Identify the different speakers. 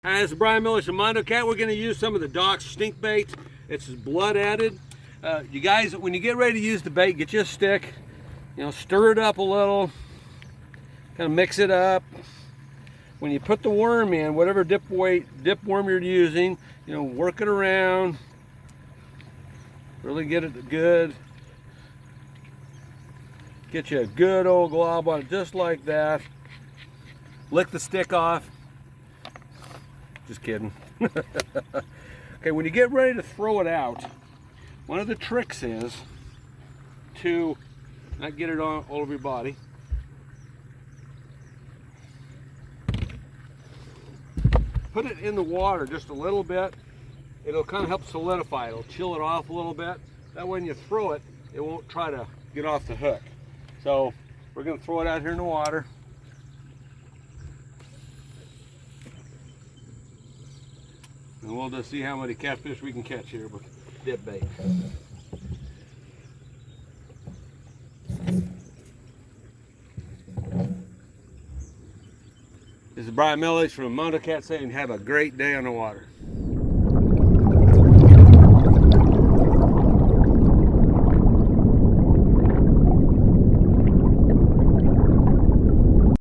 Speaker 1: Hi, this is Brian Miller from Mondocat. We're going to use some of the Doc's stink bait. It's blood added. You guys, when you get ready to use the bait, get you a stick, stir it up a little, kind of mix it up. When you put the worm in, whatever dip worm you're using, work it around, really get it good. Get you a good old glob on it, just like that. Lick the stick off. Just kidding. Okay, when you get ready to throw it out, one of the tricks is to not get it all over your body. Put it in the water just a little bit. It'll kind of help solidify it. It'll chill it off a little bit. That way when you throw it, it won't try to get off the hook. So we're going to throw it out here in the water. And we'll just see how many catfish we can catch here with dip bait. This is Brian Miller from Mondocat saying have a great day on the water.